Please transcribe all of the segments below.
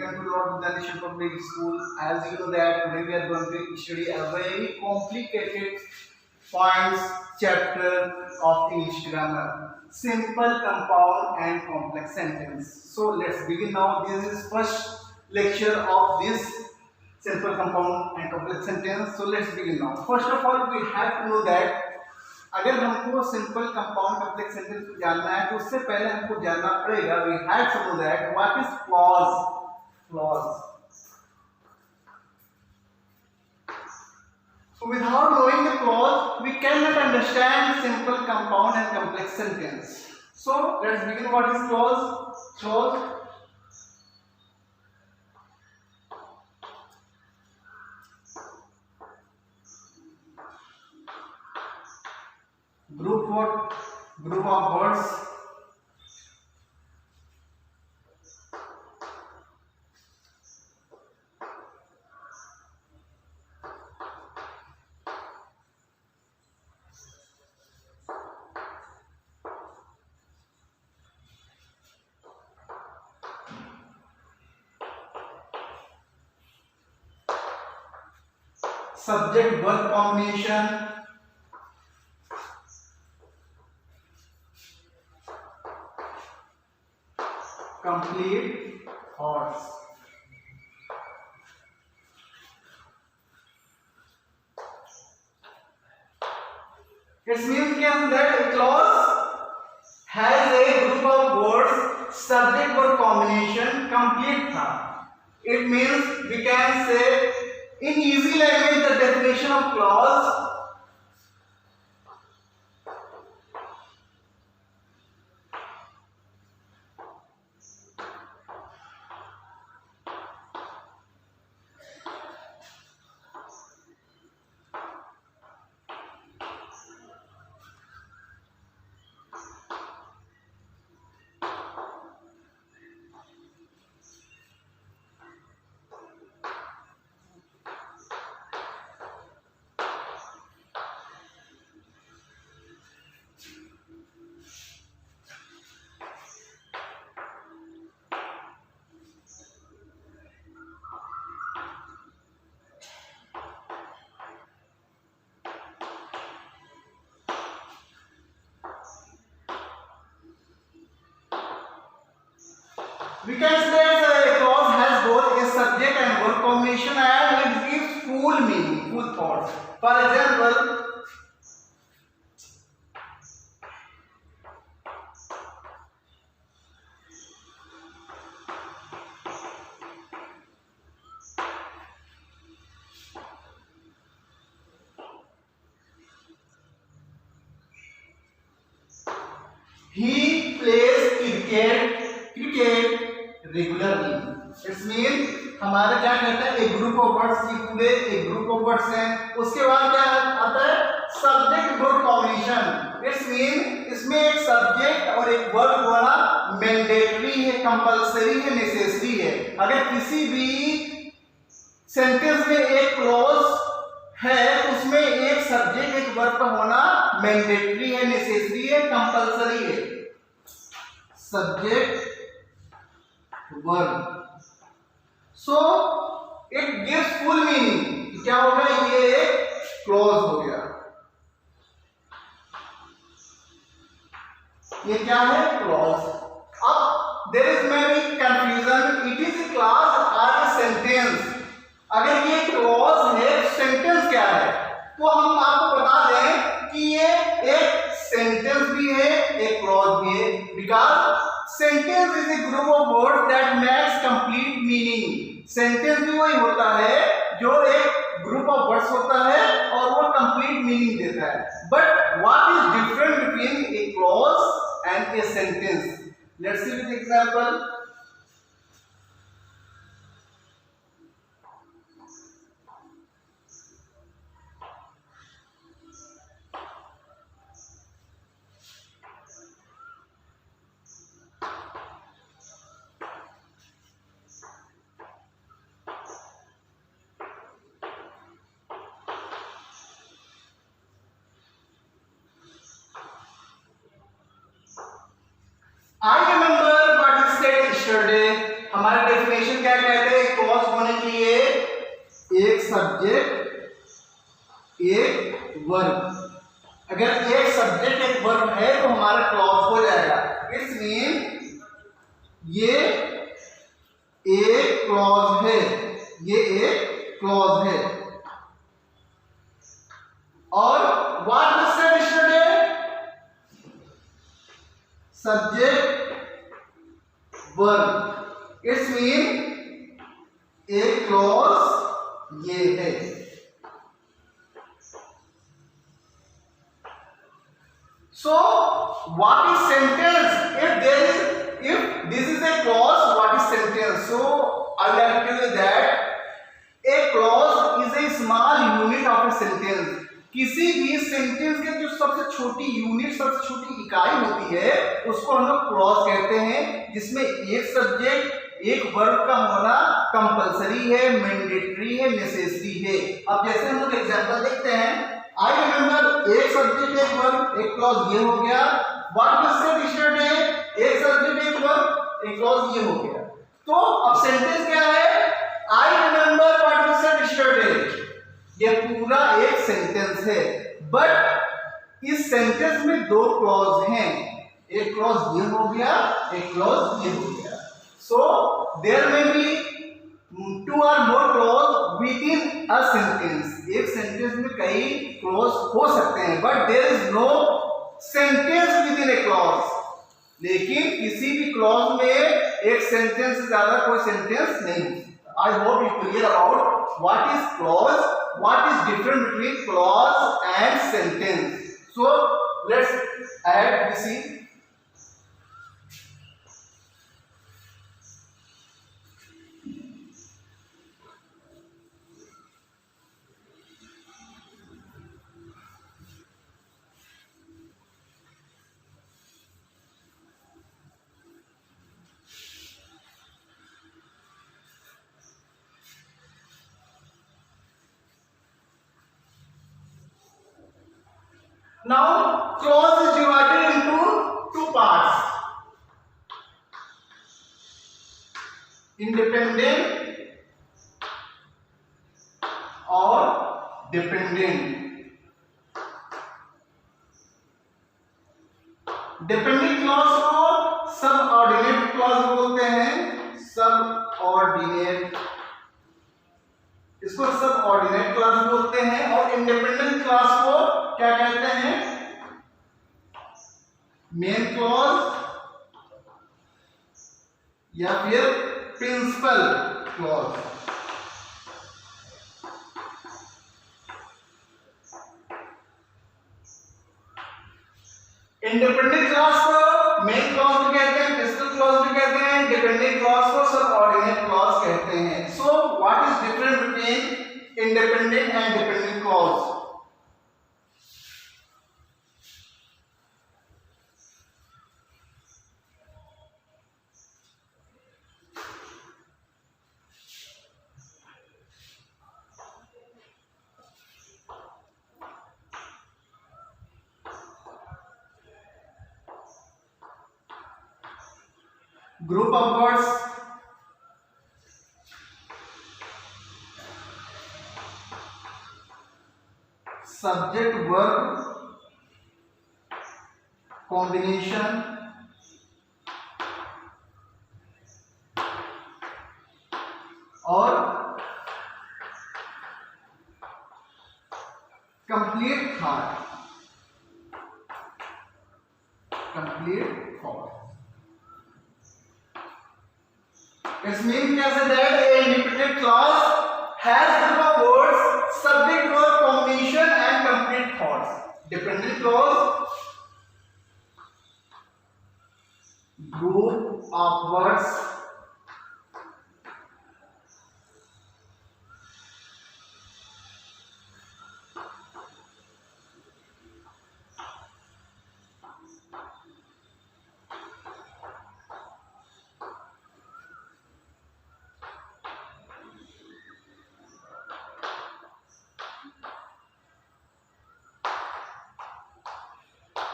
Welcome to Lord Buddha Public School. As you know that today we are going to study a very complicated points chapter of English grammar. Simple, compound and complex sentence. So let's begin now. This is first lecture of this simple, compound and complex sentence. So let's begin now. First of all, we have to know that अगर हमको simple compound complex sentence को जानना है तो उससे पहले हमको जानना पड़ेगा we have to know that what is clause so without knowing the clause we cannot understand simple compound and complex sentence. So let's begin. What is clause? Group of words subject verb combination complete thoughts. It means that a clause has a group of words, subject verb combination, complete thought. It means we can say in easy language the definition of clause we can say that a clause has both a subject and verb combination and it gives full meaning, full thoughts. For example, he plays cricket regularly. It's mean हमारा क्या कहता है एक group of words की पूरे एक group of words हैं उसके बाद क्या आता है subject verb combination. It's mean इसमें एक सब्जेक्ट और एक वर्ब होना मैंडेटरी है, कंपलसरी है, नेसेसरी है. अगर किसी भी सेंटेंस में एक क्लॉज है उसमें एक सब्जेक्ट एक वर्ब का होना मैंडेटरी है, नेसेसरी है, कंपलसरी है. Subject verb. So it gives full meaning. क्या होगा ये एक क्लॉज हो गया. ये क्या है क्लॉज. अब there is may be confusion it is a clause और ए सेंटेंस. अगर ये क्लॉज है सेंटेंस क्या है तो हम आपको बता दें कि ये एक सेंटेंस भी है एक क्लॉज भी है. Because sentence is a group of words that makes complete meaning. sentence भी वही होता है जो एक group of words होता है और वो complete meaning देता है. But what is different between a clause and a sentence? Let's see with example. I remember what you said yesterday. हमारा डेफिनेशन क्या कहता है सब्जेक्ट एक वर्ब। अगर एक सब्जेक्ट एक वर्ब है तो हमारा क्लॉज हो जाएगा। इट्स मीन ये एक क्लॉज है, ये एक क्लॉज है। और what we said yesterday, subject verb. It's mean एक क्लॉज ये है। So what is sentence? If this is a clause, what is sentence? So I will tell you that a clause is a small unit of a sentence. किसी भी sentence के जो सबसे छोटी unit, सबसे छोटी इकाई होती है उसको हम लोग क्लॉज कहते हैं, जिसमें एक सब्जेक्ट एक वर्ब का होना कंपलसरी है, मैंडेटरी है, नेसेसरी है। अब जैसे हम लोग एग्जांपल देखते हैं, आई रिमेंबर एक सब्जेक्ट एक वर्ब एक क्लॉज ये हो गया। व्हाट वी सेड यस्टरडे, एक सब्जेक्ट एक वर्ब एक क्लॉज ये हो गया। तो अब सेंटेंस क्या है, I remember what we said yesterday, ये पूरा एक सेंटेंस है। बट इस सेंटेंस में दो क्लॉज हैं, एक क्लॉज ये हो गया, एक क्लॉज ये हो गया। So there may be two or more clause within a sentence. एक सेंटेंस में कई क्लॉज हो सकते हैं, but there is no sentence within a clause. लेकिन किसी भी क्लॉज में एक सेंटेंस से ज्यादा कोई सेंटेंस नहीं हो सकता। I hope you clear about what is clause, what is difference between clause and sentence. So let's add this. Now clause is divided into two parts, independent और dependent। डिपेंडेंट क्लॉज को subordinate clause बोलते हैं, subordinate, इसको subordinate clause बोलते हैं। और independent clause को क्या कहते हैं, मेन क्लॉज या फिर प्रिंसिपल क्लॉज। इंडिपेंडेंट क्लॉज को मेन क्लॉज भी कहते हैं, प्रिंसिपल क्लॉज भी कहते हैं, डिपेंडेंट क्लॉज को सबऑर्डिनेट क्लॉज कहते हैं। So what is difference between independent and dependent clause? Group of words, subject verb combination, और complete thought, complete thought। It means that a independent clause has group of words, subject verb combination and complete thoughts. Dependent clause, group of words,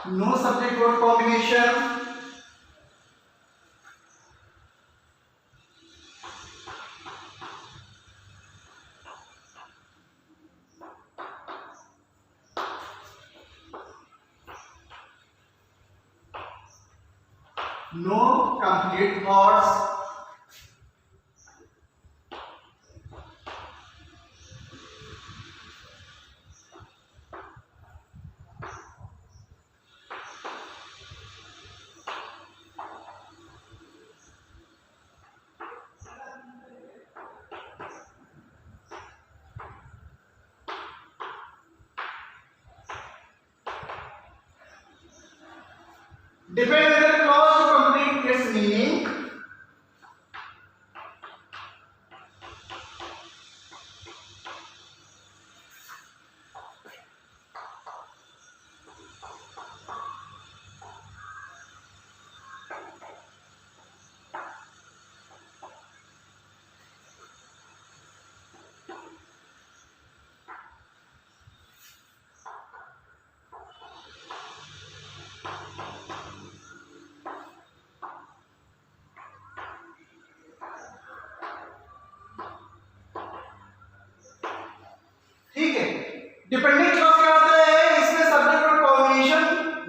no subject verb combination, no complete thoughts, depend on the clause to complete its meaning. ठीक है, depending clause क्या होता है, इसमें subject और combination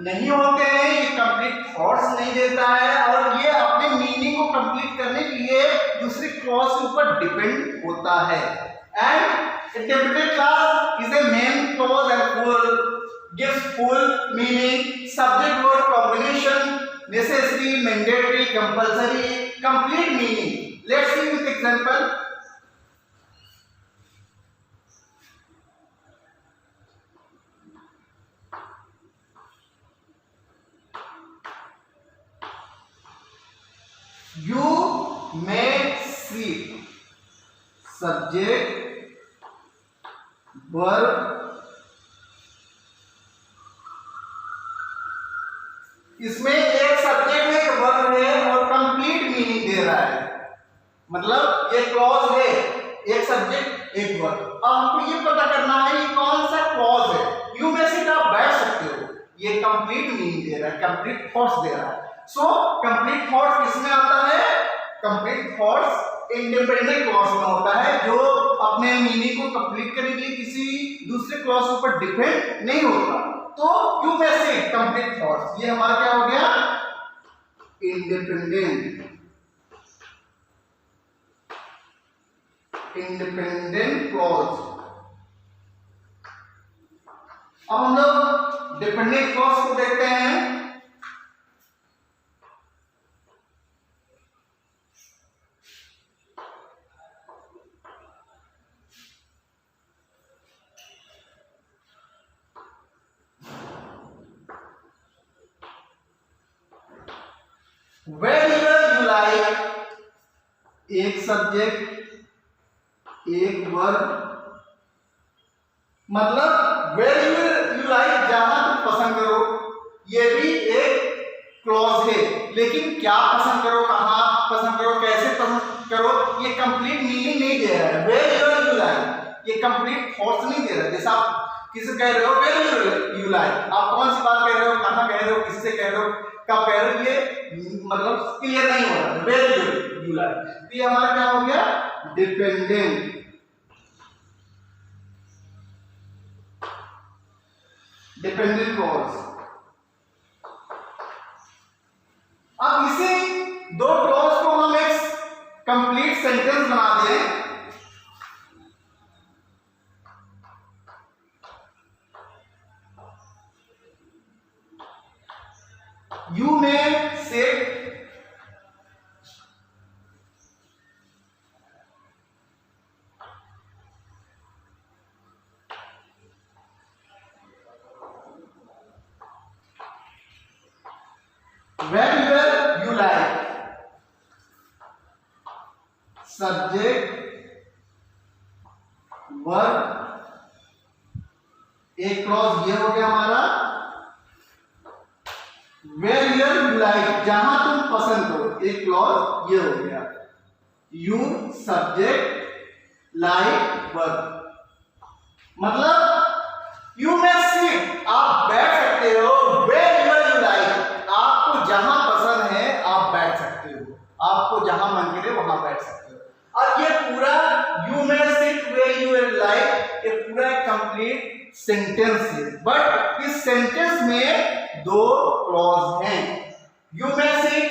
नहीं होते हैं, ये कंप्लीट थॉट्स नहीं देता है और ये अपने मीनिंग को कंप्लीट करने के लिए दूसरी क्लॉज के ऊपर डिपेंड होता है। And interpreted clause is a main clause and full gives full meaning, subject verb combination, necessary, mandatory, compulsory, complete meaning. Let's see with example. You may sleep, subject verb, इसमें एक subject है, एक verb है और complete meaning दे रहा है, मतलब ये क्लॉज है, एक सब्जेक्ट एक वर्ब। अब हमको ये पता करना है ये कौन सा क्लॉज है। यू में से आप बैठ सकते हो, ये कंप्लीट मीनिंग दे रहा है, कंप्लीट थॉट्स दे रहा है। सो कंप्लीट थॉट्स किसमें आता है, कंप्लीट थॉट्स इंडिपेंडेंट क्लॉज में होता है, जो अपने मीनिंग को कंप्लीट करने के लिए किसी दूसरे क्लॉज पर डिपेंड नहीं होता। तो यू में से कंप्लीट थॉट्स, ये हमारा क्या हो गया, इंडिपेंडेंट क्लॉज। अब हम लोग डिपेंडेंट क्लॉज को देखते हैं। Wherever you like, एक सब्जेक्ट एक वर्ब, मतलब wherever you like, जहां तुम पसंद करो, ये भी एक क्लॉज है। लेकिन क्या पसंद करो, कहां पसंद करो, कैसे पसंद करो, ये कंप्लीट मीनिंग नहीं दे रहा है। wherever you like, ये कंप्लीट थॉट्स नहीं दे रहा है। जैसे आप किसे कह रहे हो wherever you like, आप कौन सी बात कह रहे हो, कहां कह रहे हो, किससे कह रहे हो, कब कह रहे हो, ये मतलब क्लियर नहीं हो रहा। wherever you like, तो ये हमारा क्या हो गया, डिपेंडेंट क्लॉज। अब इसी दो क्लॉज को हम एक कंप्लीट सेंटेंस बना दें। You may sit, wherever you like, subject verb, एक क्लॉज ये हो गया हमारा, wherever you like, जहां तुम पसंद करो, एक क्लॉज ये हो गया। you सब्जेक्ट like verb, मतलब you may sit, आप बैठ सकते हो, wherever you like, आपको जहां पसंद है आप बैठ सकते हो, आपको जहां मन करे वहां बैठ सकते हो। और ये पूरा you may sit where you like, ये पूरा कंप्लीट सेंटेंस है। बट इस सेंटेंस में दो क्लॉज हैं। यू में सिट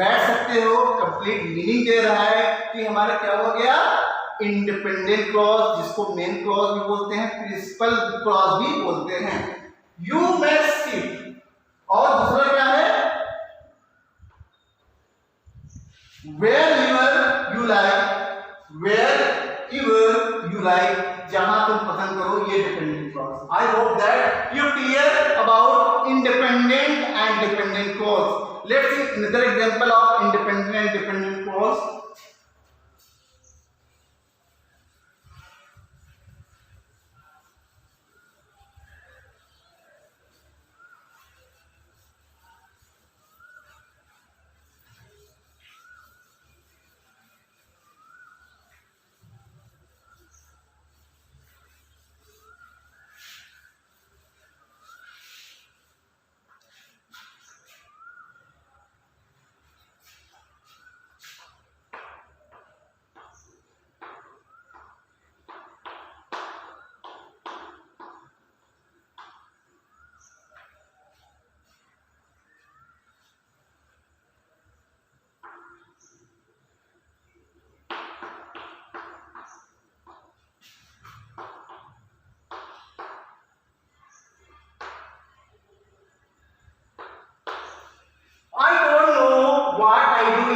बैठ सकते हो, कंप्लीट मीनिंग दे रहा है कि हमारा क्या हो गया, इंडिपेंडेंट क्लॉज, जिसको मेन क्लॉज भी बोलते हैं, प्रिंसिपल क्लॉज भी बोलते हैं। यू मे सिट, और दूसरा क्या है, where your you like, where your you like, जहां तुम पसंद करो, ये dependent clause. I hope that you clear about independent and dependent clause. Let's see another example of independent and dependent clause.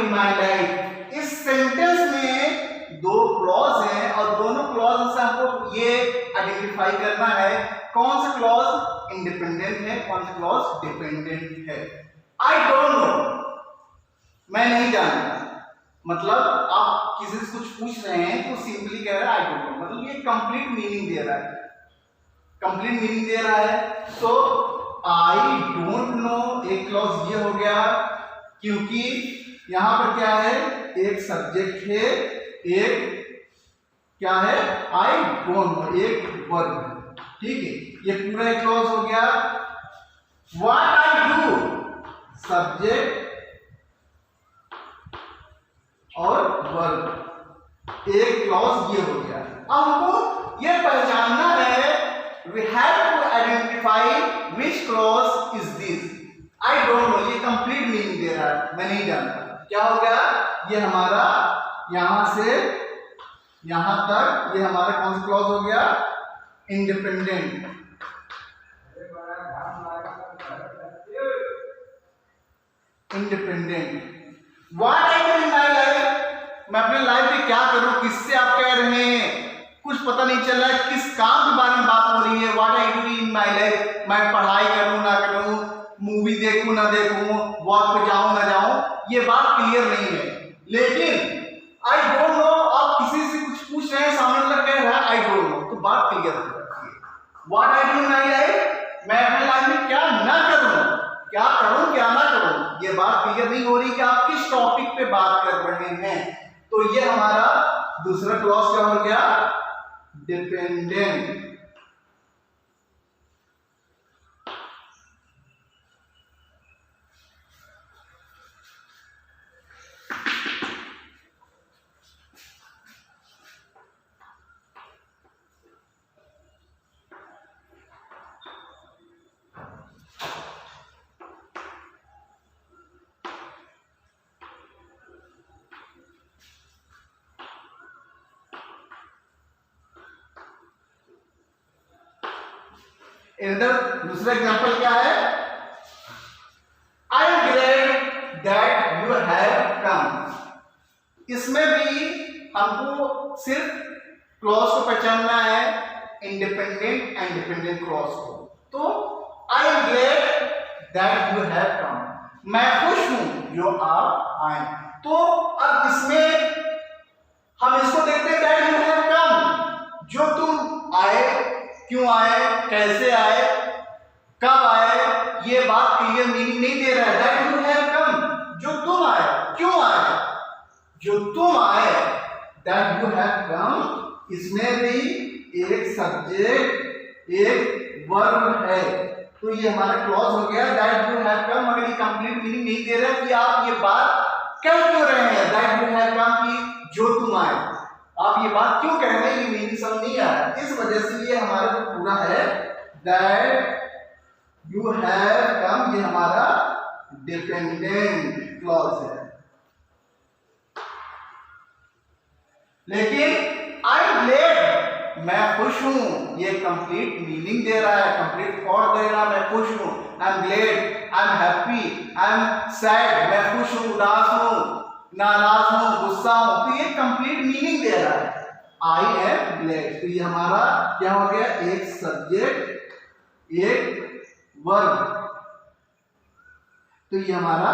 My life, इस sentence में दो clause हैं और दोनों क्लॉज से हमको ये आइडेंटिफाई करना है कौन सा क्लॉज इंडिपेंडेंट है, कौन सा क्लॉज डिपेंडेंट है। आई डोंट नो, मैं नहीं जानता, मतलब आप किसी से कुछ पूछ रहे हैं तो सिंपली कह रहा है आई डोंट नो, मतलब ये कंप्लीट मीनिंग दे रहा है, कंप्लीट मीनिंग दे रहा है। तो आई डोंट नो एक क्लॉज ये हो गया, क्योंकि यहां पर क्या है, एक सब्जेक्ट है, एक क्या है, आई डोंट नो, एक वर्ब है, ठीक है, ये पूरा एक क्लॉज हो गया। व्हाट आई डू, सब्जेक्ट और वर्ब, एक क्लॉज ये हो गया। अब हमको ये पहचानना है, we have to identify which clause is this. I don't know, ये कंप्लीट मीनिंग दे रहा है, मैं नहीं जानता। क्या हो गया, ये हमारा यहां से यहां तक, ये हमारा कौन सा क्लॉज हो गया, independent. Independent. What I do in my life, मैं अपनी लाइफ में क्या करूं, किससे आप कह रहे हैं, कुछ पता नहीं चल रहा है किस काम के बारे में बात हो रही है। What I do in my life, मैं पढ़ाई करूं ना करूं, मूवी देखूं ना देखूं, वॉक पे जाऊं ना जाऊं, ये बात क्लियर नहीं है। लेकिन आई डोंट नो, आप किसी से कुछ पूछ रहे हैं, सामने वाला कह रहा है आई डोंट नो, तो बात क्लियर हो जाती है। What I do in my life, मैं अपनी लाइफ में क्या ना करूं, क्या करूं क्या ना करूं, ये बात क्लियर नहीं हो रही कि आप किस टॉपिक पे बात कर रहे हैं। तो ये हमारा दूसरा क्लॉज क्या हो गया, डिपेंडेंट। इधर दूसरा एग्जांपल क्या है, I am glad that you have come. इसमें भी हमको सिर्फ क्लॉज को पहचानना है, इंडिपेंडेंट एंड डिपेंडेंट क्लॉज को। तो I am glad that you have come, मैं खुश हूं जो आप आए। तो अब इसमें हम इसको देखते हैं, दैट यू हैव कम, जो तुम आए, क्यों आए, कैसे आए, कब आए, ये बात क्लियर मीनिंग नहीं दे रहा है। दैट यू हैव कम, जो तुम आए, क्यों आए, जो तुम आए, दैट यू हैव कम, इसमें भी एक सब्जेक्ट एक वर्ब है। तो ये हमारा क्लॉज हो गया, दैट यू हैव कम, मगर ये कंप्लीट मीनिंग नहीं दे रहा कि आप ये बात कह क्यों रहे हैं, दैट यू हैव कम की जो तुम आए, आप ये बात क्यों कह रहे हैं, ये मीनिंग समझ नहीं आ रहा। इस वजह से ये हमारा जो पूरा है दैट यू हैव कम, ये हमारा डिपेंडेंट क्लॉज है। लेकिन आई एम ग्लेड, मैं खुश हूं, ये कंप्लीट मीनिंग दे रहा है, कंप्लीट थॉट दे रहा है, मैं खुश हूं। I am Glade, I am happy, I am sad, मैं खुश हूं, उदास हूं, नाराज हूं, गुस्सा हूं, तो ये कंप्लीट मीनिंग दे रहा है। आई एम ग्लेड, तो ये हमारा क्या हो गया, एक सब्जेक्ट एक वर्ब, तो ये हमारा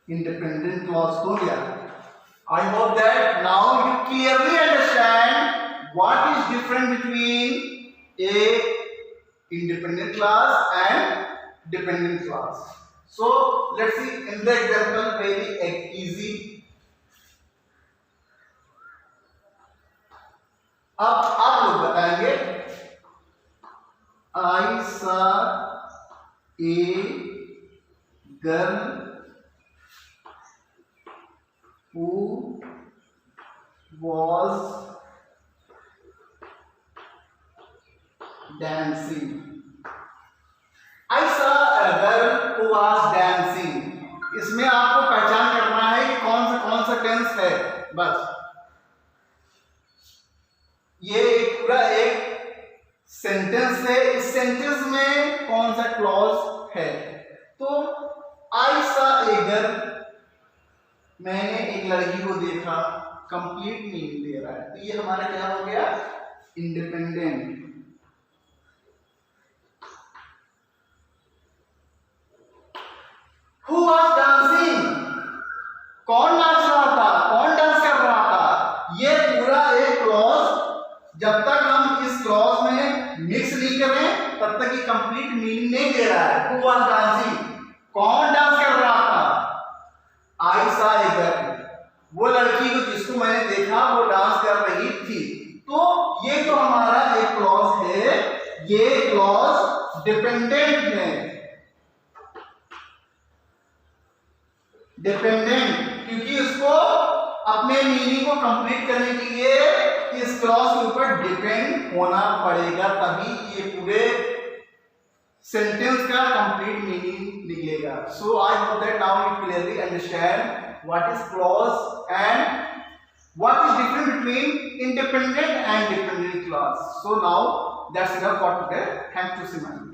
इंडिपेंडेंट क्लॉज हो गया। I hope that now you clearly understand what is different between a independent clause and dependent clause. So let's see in the example, very easy. अब आप लोग बताएंगे, I saw a girl who was dancing. I saw a girl who was dancing. इसमें आपको पहचान करना है कि कौन सा टेंस है, बस ये पूरा एक सेंटेंस है, इस सेंटेंस में कौन सा क्लॉज है। तो I saw a girl, मैंने एक लड़की को देखा, कंप्लीट मीनिंग दे रहा है, तो ये हमारा क्या हो गया, इंडिपेंडेंट। Who was dancing, कौन नाच रहा था, कौन डांस कर रहा था, ये पूरा एक क्लॉज, जब तक हम इस क्लॉज में मिक्स नहीं करें तब तक ये कंप्लीट मीनिंग नहीं दे रहा है। Who was dancing, कौन डांस कर रहा था, I saw a girl, वो लड़की को जिसको मैंने देखा वो डांस कर रही थी। तो ये तो हमारा एक क्लॉज है, ये क्लॉज डिपेंडेंट है, डिपेंडेंट, क्योंकि इसको अपने मीनिंग को कंप्लीट करने के लिए इस क्लॉज के ऊपर डिपेंड होना पड़ेगा, तभी ये पूरे सेंटेंस का कंप्लीट मीनिंग निकलेगा। So I hope that now you clearly understand what is clause and what is different between independent and dependent clause. So now that's enough for today. Thank you so much.